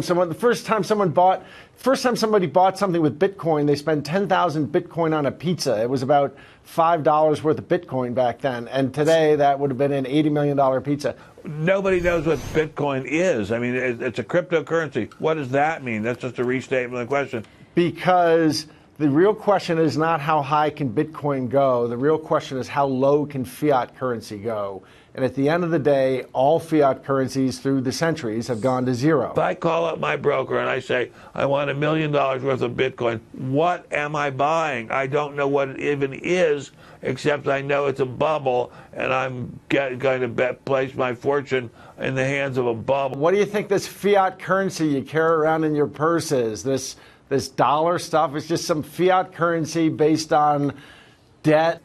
The first time somebody bought something with Bitcoin, they spent 10,000 Bitcoin on a pizza. It was about $5 worth of Bitcoin back then. And today that would have been an $80 million pizza. Nobody knows what Bitcoin is. I mean, it's a cryptocurrency. What does that mean? That's just a restatement of the question. Because the real question is not how high can Bitcoin go. The real question is how low can fiat currency go. And at the end of the day, all fiat currencies through the centuries have gone to zero. If I call up my broker and I say, I want $1 million worth of Bitcoin, what am I buying? I don't know what it even is, except I know it's a bubble, and I'm going to place my fortune in the hands of a bubble. What do you think this fiat currency you carry around in your purse is? This dollar stuff is just some fiat currency based on debt.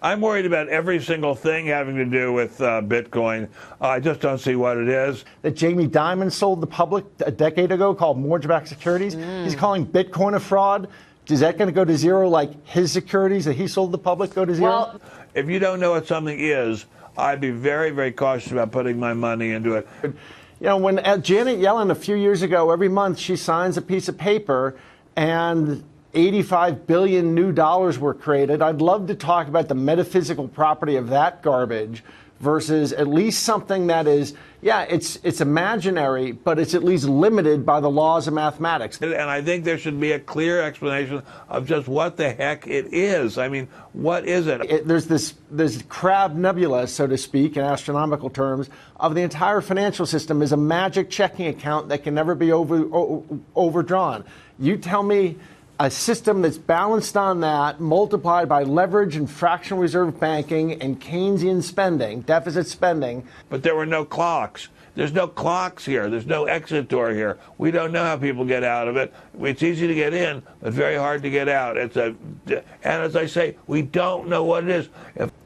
I'm worried about every single thing having to do with Bitcoin. I just don't see what it is. That Jamie Dimon sold the public a decade ago called mortgage-backed securities. He's calling Bitcoin a fraud. Is that going to go to zero like his securities that he sold the public go to zero? Well, if you don't know what something is, I'd be very, very cautious about putting my money into it. You know, when Janet Yellen a few years ago, every month she signs a piece of paper and 85 billion new dollars were created. I'd love to talk about the metaphysical property of that garbage versus at least something that is, yeah, it's imaginary, but it's at least limited by the laws of mathematics. And I think there should be a clear explanation of just what the heck it is. I mean, what is it? There's this crab nebula, so to speak, in astronomical terms, of the entire financial system is a magic checking account that can never be overdrawn. You tell me a system that's balanced on that, multiplied by leverage and fractional reserve banking and Keynesian spending, deficit spending. But there were no clocks. There's no clocks here. There's no exit door here. We don't know how people get out of it. It's easy to get in, but very hard to get out. And as I say, we don't know what it is.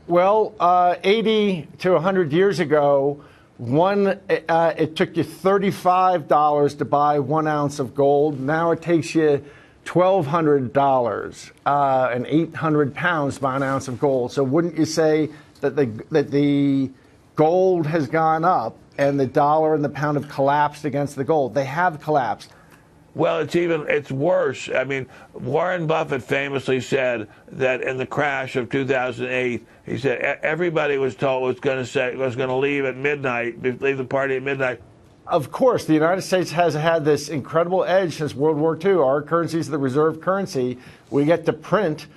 Well, 80 to 100 years ago, it took you $35 to buy 1 ounce of gold. Now it takes you $1,200 and 800 pounds to buy 1 ounce of gold. So wouldn't you say that the gold has gone up and the dollar and the pound have collapsed against the gold? They have collapsed. Well, it's worse. I mean, Warren Buffett famously said that in the crash of 2008, he said everybody was told was going to leave at midnight, leave the party at midnight. Of course, the United States has had this incredible edge since World War II. Our currency is the reserve currency. We get to print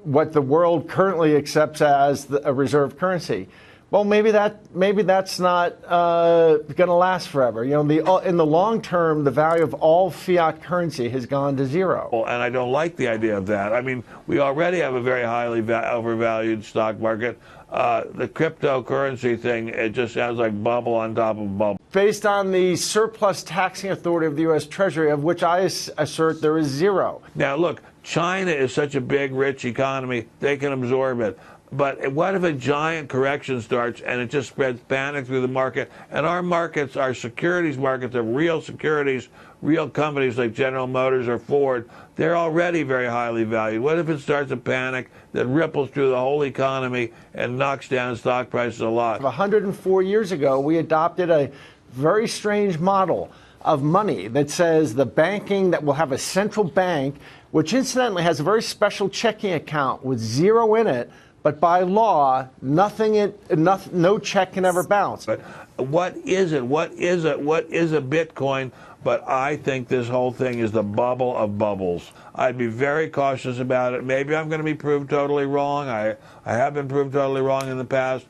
what the world currently accepts as a reserve currency. Well, maybe that's not going to last forever. You know, in the long term, the value of all fiat currency has gone to zero. And I don't like the idea of that. I mean, we already have a very highly overvalued stock market. The cryptocurrency thing, it just sounds like bubble on top of bubble. Based on the surplus taxing authority of the U.S. Treasury, of which I assert there is zero. Now, look, China is such a big, rich economy, they can absorb it. But what if a giant correction starts and it just spreads panic through the market? And our markets, our securities markets, are real securities, real companies like General Motors or Ford. They're already very highly valued. What if it starts a panic that ripples through the whole economy and knocks down stock prices a lot? 104 years ago, we adopted a very strange model of money that says the banking that will have a central bank, which incidentally has a very special checking account with zero in it, but by law, no check can ever bounce. But what is it? What is it? What is a Bitcoin? But I think this whole thing is the bubble of bubbles. I'd be very cautious about it. Maybe I'm going to be proved totally wrong. I have been proved totally wrong in the past.